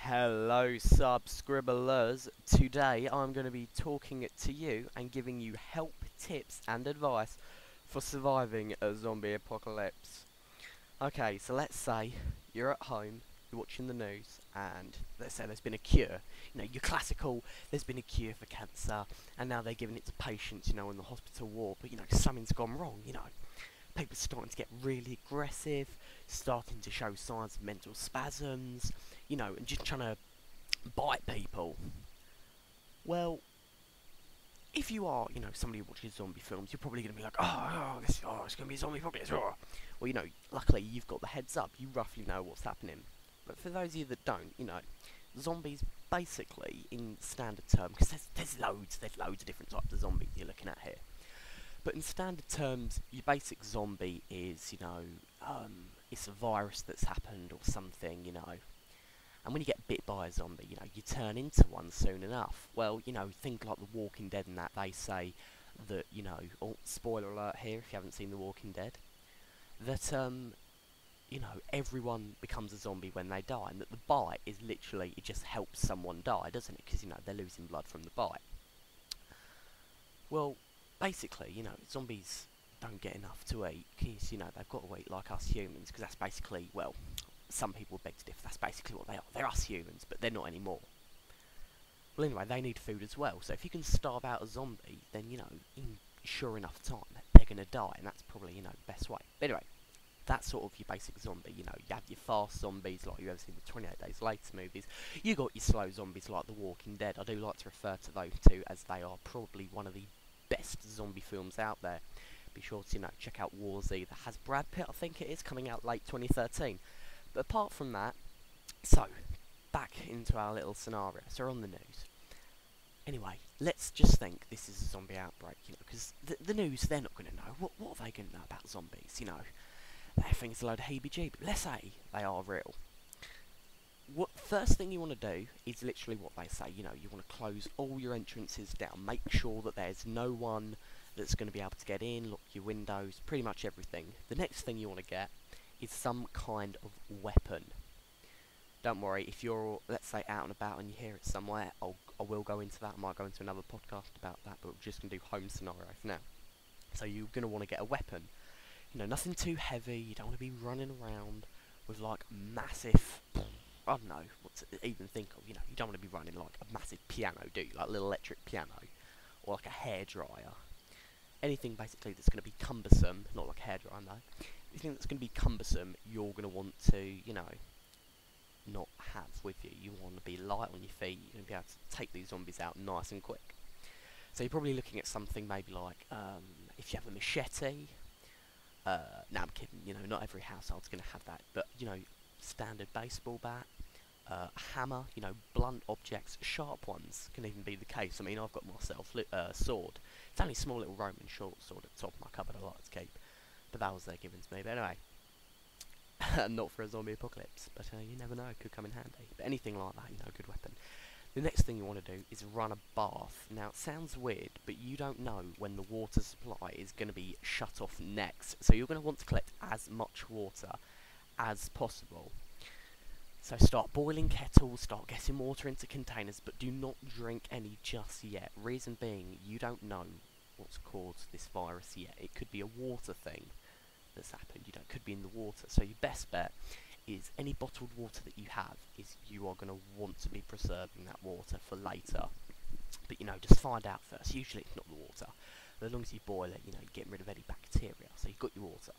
Hello subscribers, today I'm going to be talking to you and giving you help, tips and advice for surviving a zombie apocalypse. Okay, so let's say you're at home, you're watching the news and let's say there's been a cure. You know, your classical, there's been a cure for cancer and now they're giving it to patients, in the hospital ward, but something's gone wrong, People starting to get really aggressive, starting to show signs of mental spasms, and just trying to bite people. Well, if you are, somebody who watches zombie films, you're probably going to be like, it's going to be a zombie apocalypse. Oh. Well, luckily you've got the heads up. You roughly know what's happening. But for those of you that don't, zombies basically, in standard terms, because there's loads of different types of zombies you're looking at here. But in standard terms, your basic zombie is, it's a virus that's happened or something, And when you get bit by a zombie, you turn into one soon enough. Well, things like The Walking Dead and that, they say that, oh, spoiler alert here if you haven't seen The Walking Dead, that, everyone becomes a zombie when they die, and that the bite is literally, it just helps someone die, doesn't it? Because, they're losing blood from the bite. Well, basically, zombies don't get enough to eat, because, they've got to eat like us humans, because that's basically, well, some people beg to differ, that's basically what they are. They're us humans, but they're not anymore. Well, anyway, they need food as well, so if you can starve out a zombie, then, in sure enough time, they're going to die, and that's probably, the best way. But anyway, that's sort of your basic zombie, you have your fast zombies, like you ever seen the 28 Days Later movies. You got your slow zombies, like The Walking Dead. I do like to refer to those two, as they are probably one of the best zombie films out there. Be sure to, check out War Z, that has Brad Pitt, I think it is, coming out late 2013. But apart from that, so, back into our little scenario. So we're on the news. Anyway, let's just think this is a zombie outbreak, because the news, they're not going to know. What are they going to know about zombies, They think it's a load of heebie-jeebies. Let's say they are real. What first thing you want to do is literally what they say, you want to close all your entrances down. Make sure that there's no one that's going to be able to get in, lock your windows, pretty much everything. The next thing you want to get is some kind of weapon. Don't worry, if you're, let's say, out and about and you hear it somewhere, I will go into that. I might go into another podcast about that, but we're just going to do home scenario for now. So you're going to want to get a weapon. Nothing too heavy. You don't want to be running around with, like, massive, I don't know what to even think of. You don't want to be running like a massive piano, do you? Like a little electric piano, or like a hairdryer. Anything basically that's going to be cumbersome, not like a hairdryer, no. Anything that's going to be cumbersome, you're going to want to, not have with you. You want to be light on your feet. You're going to be able to take these zombies out nice and quick. So you're probably looking at something maybe like, if you have a machete. No, I'm kidding. Not every household's going to have that, but standard baseball bat. A hammer, blunt objects, sharp ones can even be the case. I mean, I've got myself a sword. It's only a small little Roman short sword at the top of my cupboard I like to keep. But that was there given to me. But anyway, not for a zombie apocalypse. But you never know, it could come in handy. But anything like that, good weapon. The next thing you want to do is run a bath. Now, it sounds weird, but you don't know when the water supply is going to be shut off next. So you're going to want to collect as much water as possible. So start boiling kettles, start getting water into containers, but do not drink any just yet. Reason being, you don't know what's caused this virus yet. It could be a water thing that's happened, it could be in the water. So your best bet is any bottled water that you have, is you are going to want to be preserving that water for later. But, just find out first. Usually it's not the water. But as long as you boil it, you're getting rid of any bacteria. So you've got your water.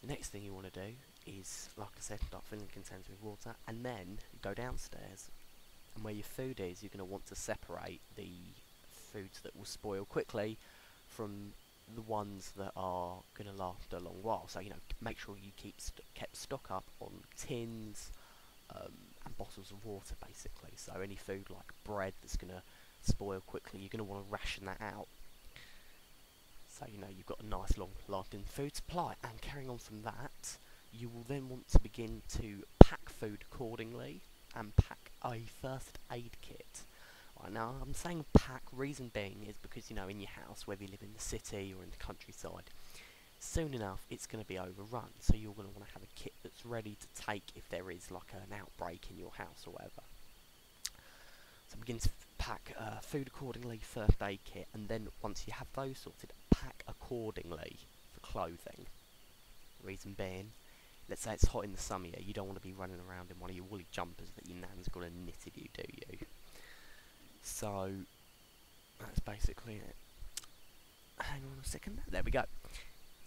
The next thing you want to do is, like I said, start filling containers with water, and then go downstairs, and where your food is, you're going to want to separate the foods that will spoil quickly from the ones that are going to last a long while. So, make sure you kept stock up on tins and bottles of water, basically. So any food like bread that's going to spoil quickly, you're going to want to ration that out. So, you've got a nice long-lasting food supply. And carrying on from that, you will then want to begin to pack food accordingly and pack a first aid kit. Right, now, I'm saying pack, reason being is because, in your house, whether you live in the city or in the countryside, soon enough it's going to be overrun. So you're going to want to have a kit that's ready to take if there is like an outbreak in your house or whatever. So begin to pack food accordingly, first aid kit, and then once you have those sorted, pack accordingly for clothing. Reason being, let's say it's hot in the summer, you don't want to be running around in one of your woolly jumpers that your nan's got to knitted you, do you? So, that's basically it. Hang on a second, there we go.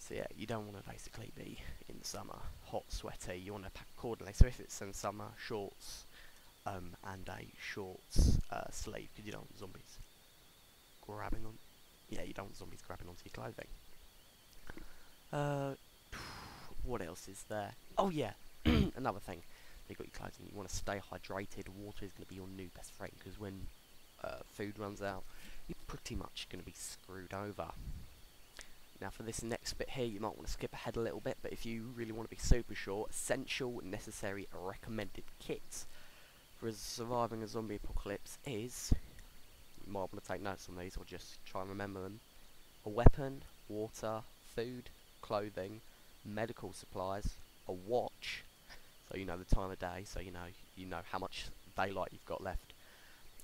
So yeah, you don't want to basically be in summer, hot, sweaty, you want to pack accordingly. So if it's in summer, shorts, and a shorts sleeve, because you don't want zombies grabbing on, yeah, you don't want zombies grabbing onto your clothing. What else is there? Oh yeah, another thing. You've got your clothing, you want to stay hydrated. Water is going to be your new best friend, because when food runs out, you're pretty much going to be screwed over. Now for this next bit here, you might want to skip ahead a little bit, but if you really want to be super short, essential, necessary, recommended kits for surviving a zombie apocalypse is, you might want to take notes on these or just try and remember them: a weapon, water, food, clothing, medical supplies, a watch, so you know the time of day, so you know how much daylight you've got left,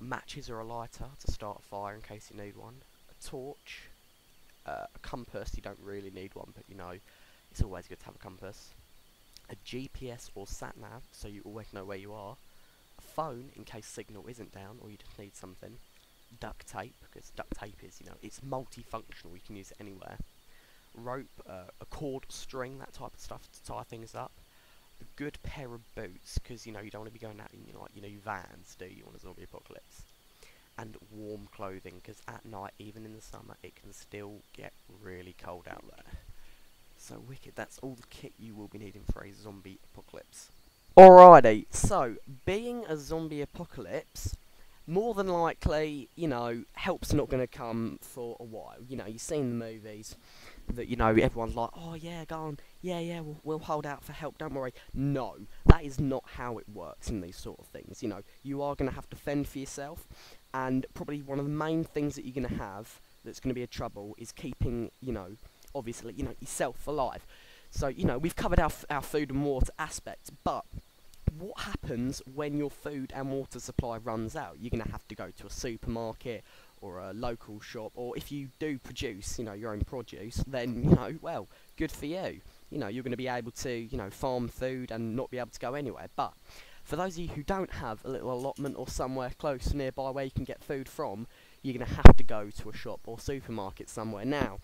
matches or a lighter to start a fire in case you need one, a torch, a compass. You don't really need one, but you know it's always good to have a compass, a GPS or sat nav so you always know where you are, a phone in case signal isn't down or you just need something, duct tape, because duct tape is, you know, it's multifunctional, you can use it anywhere, rope, a cord, string, that type of stuff to tie things up, a good pair of boots, because you know you don't want to be going out in your Vans, do you, on a zombie apocalypse, and warm clothing, because at night, even in the summer, it can still get really cold out there. So wicked, that's all the kit you will be needing for a zombie apocalypse. Alrighty, so being a zombie apocalypse, more than likely, you know, help's not going to come for a while. You know, you've seen the movies that, you know, everyone's like, oh yeah, go on, yeah, we'll hold out for help, don't worry. No, that is not how it works in these sort of things. You know, you are going to have to fend for yourself, and probably one of the main things that you're going to have that's going to be a trouble is keeping, you know, obviously, you know, yourself alive. So, you know, we've covered our food and water aspects, but what happens when your food and water supply runs out? You're going to have to go to a supermarket or a local shop, or if you do produce, you know, your own produce, then, you know, well, good for you. You know, you're going to be able to, you know, farm food and not be able to go anywhere. But for those of you who don't have a little allotment or somewhere close nearby where you can get food from, you're going to have to go to a shop or supermarket somewhere. Now,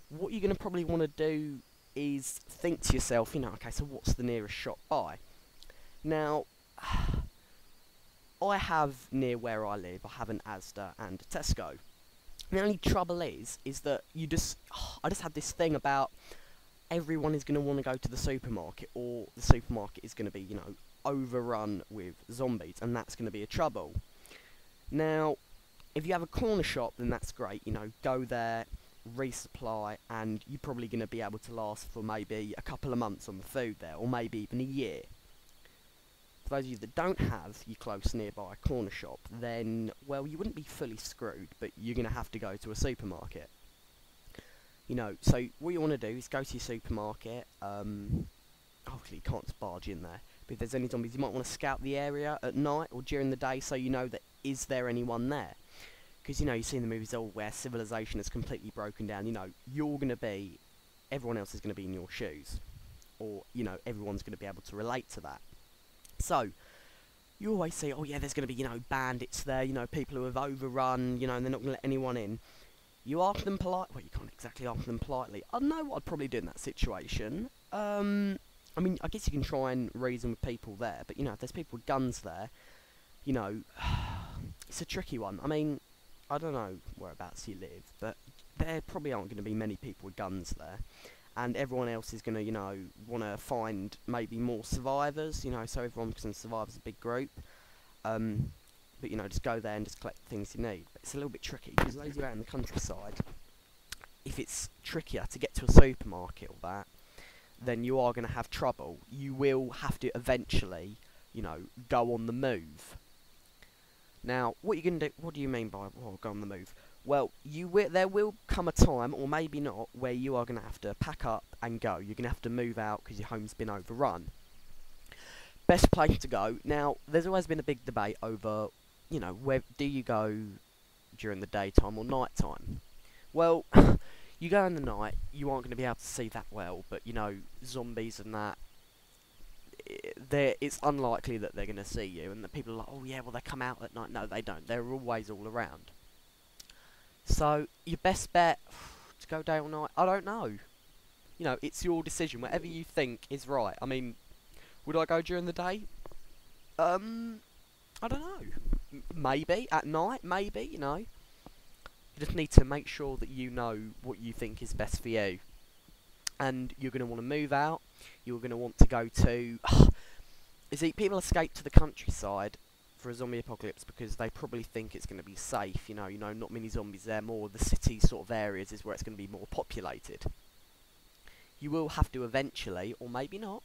what you're going to probably want to do is think to yourself, you know, okay, so what's the nearest shop by? Now, I have near where I live, I have an Asda and a Tesco. The only trouble is that I just had this thing about everyone is going to want to go to the supermarket, or the supermarket is going to be, you know, overrun with zombies, and that's going to be a trouble. Now, if you have a corner shop, then that's great, you know, go there, resupply, and you're probably going to be able to last for maybe a couple of months on the food there, or maybe even a year. For those of you that don't have your close nearby corner shop, then, well, you wouldn't be fully screwed, but you're going to have to go to a supermarket. You know, so what you want to do is go to your supermarket, hopefully you can't just barge in there, but if there's any zombies, you might want to scout the area at night or during the day so you know that is there anyone there. Because, you know, you see in the movies all where civilization is completely broken down, you know, everyone else is going to be in your shoes. Or, you know, everyone's going to be able to relate to that. So, you always see, oh yeah, there's going to be, you know, bandits there, you know, people who have overrun, you know, and they're not going to let anyone in. You ask them politely, well, you can't exactly ask them politely. I don't know what I'd probably do in that situation. I mean, I guess you can try and reason with people there, but, you know, if there's people with guns there, you know, it's a tricky one. I mean, I don't know whereabouts you live, but there probably aren't going to be many people with guns there. And everyone else is going to, you know, want to find maybe more survivors, you know, so everyone can survive as a big group. But, you know, just go there and just collect the things you need. But it's a little bit tricky, because those who are out in the countryside, if it's trickier to get to a supermarket or that, then you are going to have trouble. You will have to eventually, you know, go on the move. Now, what are you going to do? What do you mean by, well, go on the move? Well, there will come a time, or maybe not, where you are going to have to pack up and go. You're going to have to move out because your home's been overrun. Best place to go. Now, there's always been a big debate over you know, where do you go during the daytime or night time? Well, you go in the night, you aren't going to be able to see that well, but you know, zombies and that, it's unlikely that they're going to see you, and that people are like, oh yeah, well they come out at night. No, they don't. They're always all around. So your best bet to go day or night, I don't know. You know, it's your decision. Whatever you think is right. I mean, would I go during the day? I don't know. Maybe at night. Maybe, you know. You just need to make sure that you know what you think is best for you. And you're going to want to move out. You're going to want to go to... people escape to the countryside for a zombie apocalypse because they probably think it's going to be safe. You know, not many zombies there. More the city sort of areas is where it's going to be more populated. You will have to eventually, or maybe not,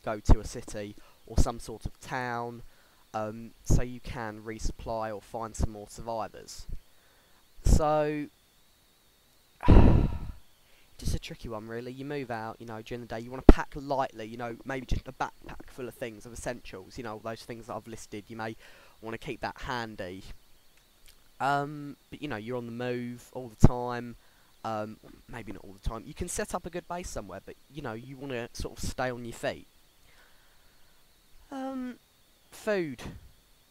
go to a city or some sort of town, so you can resupply or find some more survivors. So, just a tricky one really. You move out, you know, during the day. You want to pack lightly, you know, maybe just a backpack full of things, of essentials, you know, those things that I've listed. You may want to keep that handy. But you know, you're on the move all the time. Maybe not all the time. You can set up a good base somewhere, but you know, you want to sort of stay on your feet. Food,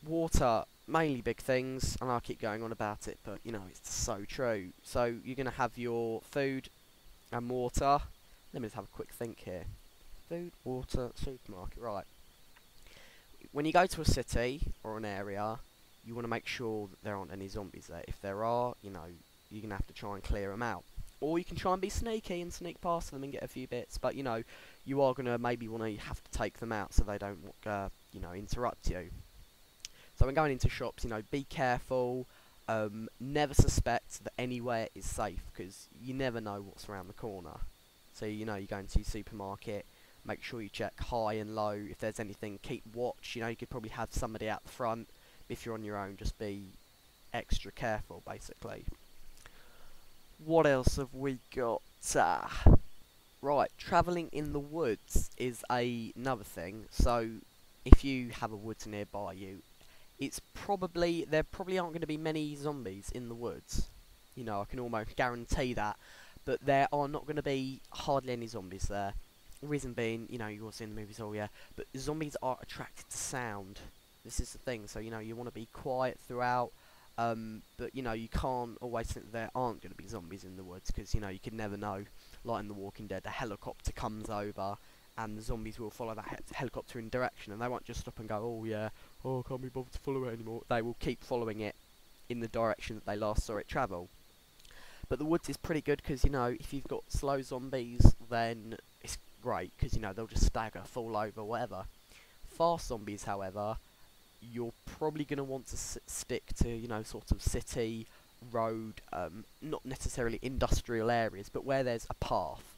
water, mainly big things, and I'll keep going on about it, but you know, it's so true. So you're going to have your food and water. Let me just have a quick think here. Food, water, supermarket, right. When you go to a city or an area, you want to make sure that there aren't any zombies there. If there are, you know, you're going to have to try and clear them out. Or you can try and be sneaky and sneak past them and get a few bits, but you know, you are going to maybe want to have to take them out so they don't, you know, interrupt you. So when going into shops, you know, be careful. Never suspect that anywhere is safe, because you never know what's around the corner. So you know, you go into your supermarket, make sure you check high and low. If there's anything, keep watch. You know, you could probably have somebody out the front. If you're on your own, just be extra careful, basically. What else have we got? Right, travelling in the woods is another thing. So, if you have a woods nearby you, there probably aren't going to be many zombies in the woods. You know, I can almost guarantee that. But there are not going to be hardly any zombies there. The reason being, you know, you all see in the movies, oh yeah, but zombies are attracted to sound. This is the thing, so you know, you want to be quiet throughout. But you know, you can't always think that there aren't going to be zombies in the woods, because you know, you can never know. Like in The Walking Dead, a helicopter comes over and the zombies will follow that helicopter in direction, and they won't just stop and go, oh yeah, oh I can't be bothered to follow it anymore. They will keep following it in the direction that they last saw it travel. But the woods is pretty good, because you know, if you've got slow zombies, then it's great, because you know, they'll just stagger, fall over, whatever. Fast zombies, however, you're probably going to want to stick to, you know, sort of city, road, not necessarily industrial areas, but where there's a path,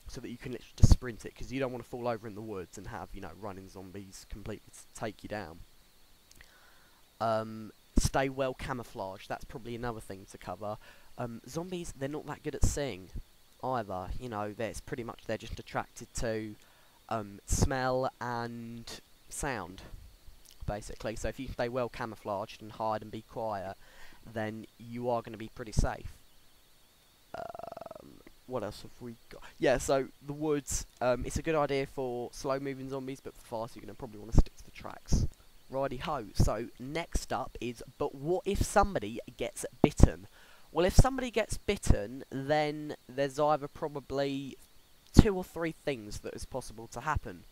so that you can literally just sprint it, because you don't want to fall over in the woods and have, you know, running zombies completely take you down. Stay well camouflaged, that's probably another thing to cover. Zombies, they're not that good at seeing either, you know, they're just attracted to smell and sound, basically. So if you stay well camouflaged and hide and be quiet, then you are going to be pretty safe. What else have we got? Yeah, so the woods, it's a good idea for slow moving zombies, but for fast you're going to probably want to stick to the tracks. Righty ho, so next up is, but what if somebody gets bitten? Well, if somebody gets bitten, then there's either probably 2 or 3 things that is possible to happen.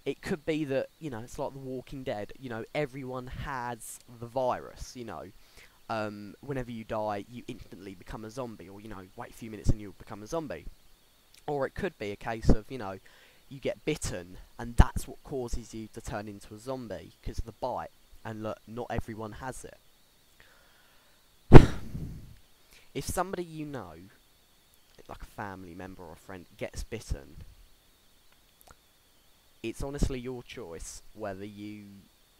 It could be that, you know, it's like The Walking Dead, you know, everyone has the virus, you know. Whenever you die, you instantly become a zombie, or, you know, wait a few minutes and you'll become a zombie. Or it could be a case of, you know, you get bitten, and that's what causes you to turn into a zombie, because of the bite, and look, not everyone has it. If somebody you know, like a family member or a friend, gets bitten, it's honestly your choice whether you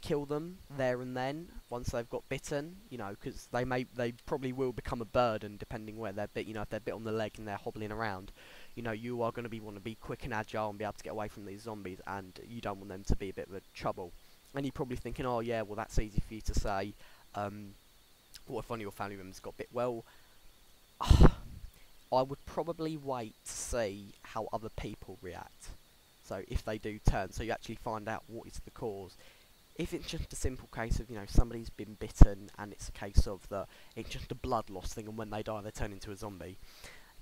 kill them there and then once they've got bitten, you know, because they probably will become a burden depending where they're bit. You know, if they're bit on the leg and they're hobbling around, you know, you are going to want to be quick and agile and be able to get away from these zombies, and you don't want them to be a bit of a trouble. And you're probably thinking, oh yeah, well that's easy for you to say. What if one of your family members got bit? Well, I would probably wait to see how other people react. So if they do turn, so you actually find out what is the cause. If it's just a simple case of, somebody's been bitten and it's a case of it's just a blood loss thing and when they die they turn into a zombie,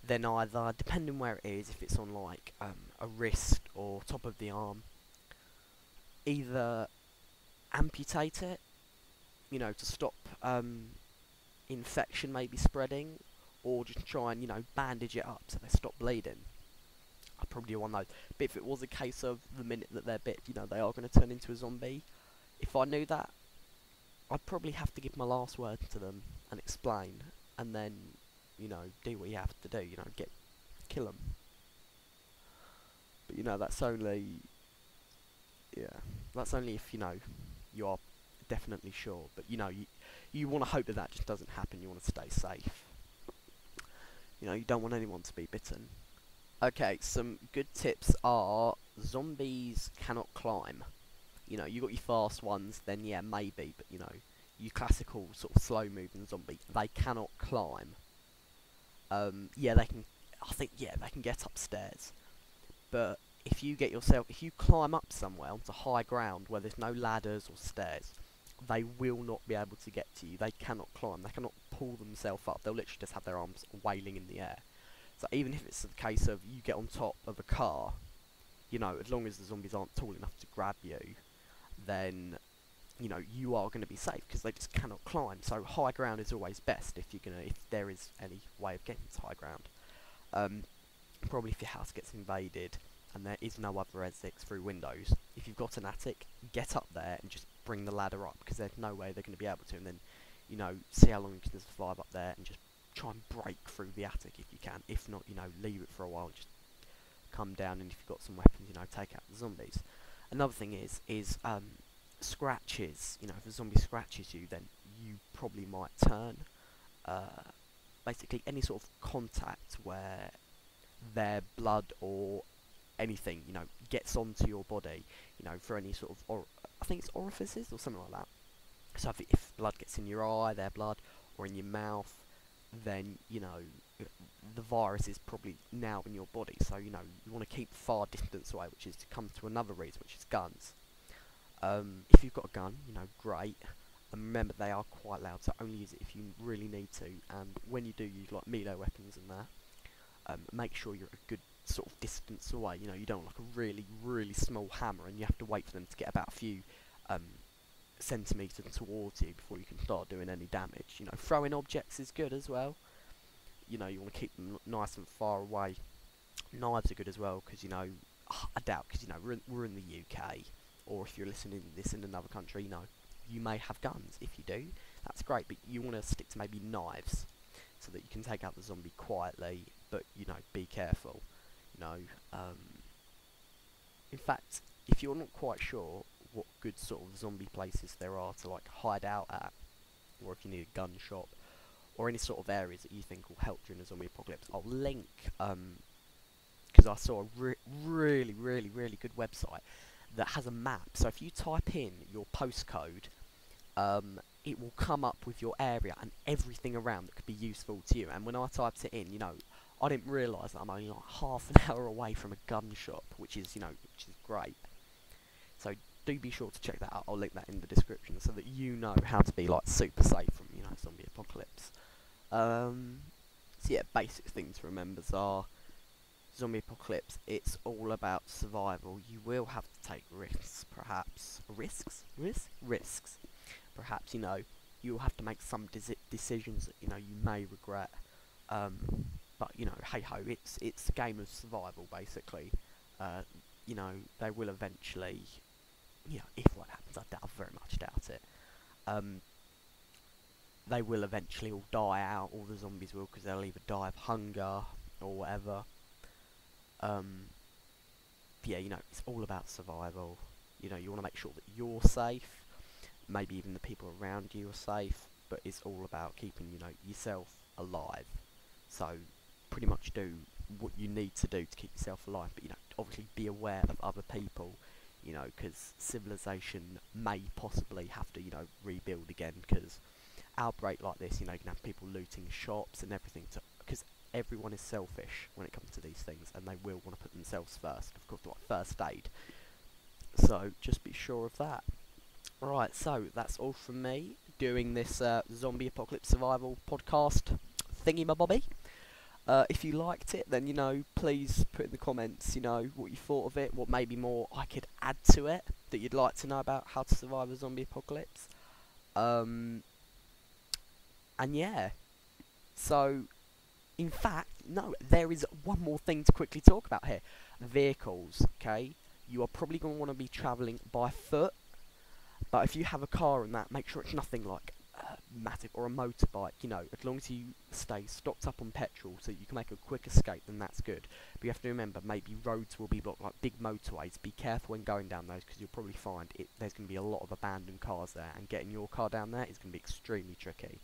then either, depending where it is, if it's on like a wrist or top of the arm, either amputate it, to stop infection maybe spreading, or just try and, bandage it up so they stop bleeding. I probably do one of those. But if it was a case of the minute that they're bit, they are going to turn into a zombie, if I knew that, I'd probably have to give my last word to them and explain, and then, do what you have to do, kill them. But, that's only, that's only if, you are definitely sure. But, you want to hope that that just doesn't happen, you want to stay safe. You don't want anyone to be bitten. Okay, some good tips are, zombies cannot climb. You got your fast ones, then yeah, maybe, but your classical sort of slow moving zombie, they cannot climb. Yeah, they can, they can get upstairs. But if you climb up somewhere onto high ground where there's no ladders or stairs, they will not be able to get to you. They cannot climb, they cannot pull themselves up, they'll literally just have their arms wailing in the air. So even if it's the case of you get on top of a car, as long as the zombies aren't tall enough to grab you, then, you are going to be safe, because they just cannot climb. So high ground is always best if there is any way of getting to high ground. Probably if your house gets invaded and there is no other exits through windows, if you've got an attic, get up there and just bring the ladder up, because there's no way they're going to be able to, and then, see how long you can survive up there and just try and break through the attic if you can. If not, leave it for a while and just come down, and if you've got some weapons, take out the zombies. Another thing is scratches. If a zombie scratches you, then you probably might turn. Basically, any sort of contact where their blood or anything, gets onto your body, for any sort of, I think it's orifices or something like that. So if blood gets in your eye, their blood, or in your mouth, then, the virus is probably now in your body. So, you want to keep far distance away, which is to come to another reason, which is guns. If you've got a gun, great. And remember, they are quite loud, so only use it if you really need to. And when you do use, like, melee weapons and that, make sure you're a good sort of distance away. You don't want, like, a really, really small hammer, and you have to wait for them to get about a few centimetres towards you before you can start doing any damage. Throwing objects is good as well. You want to keep them nice and far away. Knives are good as well, because, I doubt, because, we're in the UK, or if you're listening to this in another country, you may have guns. If you do, that's great, but you want to stick to maybe knives, so that you can take out the zombie quietly, but, be careful. In fact, if you're not quite sure what good sort of zombie places there are to, like, hide out at, or if you need a gun shop, or any sort of areas that you think will help during a zombie apocalypse, I'll link, because I saw a really, really, really good website that has a map. So if you type in your postcode, it will come up with your area and everything around that could be useful to you. And when I typed it in, I didn't realise that I'm only like half an hour away from a gun shop, which is, which is great. So do be sure to check that out. I'll link that in the description so that you know how to be, like, super safe from, zombie apocalypse. So yeah, basic things to remember are, zombie apocalypse, it's all about survival. You will have to take risks, perhaps. Risks. Perhaps, you'll have to make some decisions that, you may regret. But, hey ho, it's a game of survival, basically. They will eventually, if what happens, I very much doubt it. They will eventually all die out, all the zombies will, because they'll either die of hunger or whatever. Yeah, it's all about survival. You want to make sure that you're safe, maybe even the people around you are safe, but it's all about keeping, yourself alive. So, pretty much do what you need to do to keep yourself alive, but, obviously be aware of other people, because civilization may possibly have to, rebuild again, because outbreak like this, you know, you can have people looting shops and everything, because everyone is selfish when it comes to these things, and they will want to put themselves first. Of course, like first aid. So just be sure of that. Right, so that's all from me doing this zombie apocalypse survival podcast thingy-ma-bobby. If you liked it, then, you know, please put in the comments, you know, what you thought of it, what maybe more I could add to it that you'd like to know about how to survive a zombie apocalypse. And yeah, so, in fact, no, there is one more thing to quickly talk about here. Vehicles, okay? You are probably going to want to be travelling by foot, but if you have a car and that, make sure it's nothing like massive, or a motorbike, you know, as long as you stay stocked up on petrol so you can make a quick escape, then that's good. But you have to remember, maybe roads will be blocked, like big motorways. Be careful when going down those, because you'll probably find there's going to be a lot of abandoned cars there, and getting your car down there is going to be extremely tricky.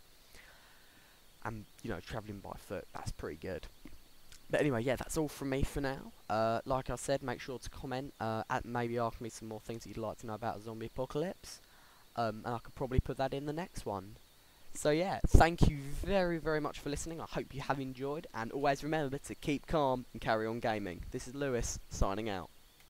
And, you know, travelling by foot, that's pretty good. But anyway, yeah, that's all from me for now. Like I said, make sure to comment, maybe ask me some more things that you'd like to know about a zombie apocalypse. And I could probably put that in the next one. So yeah, thank you very, very much for listening. I hope you have enjoyed, and always remember to keep calm and carry on gaming. This is Lewis, signing out.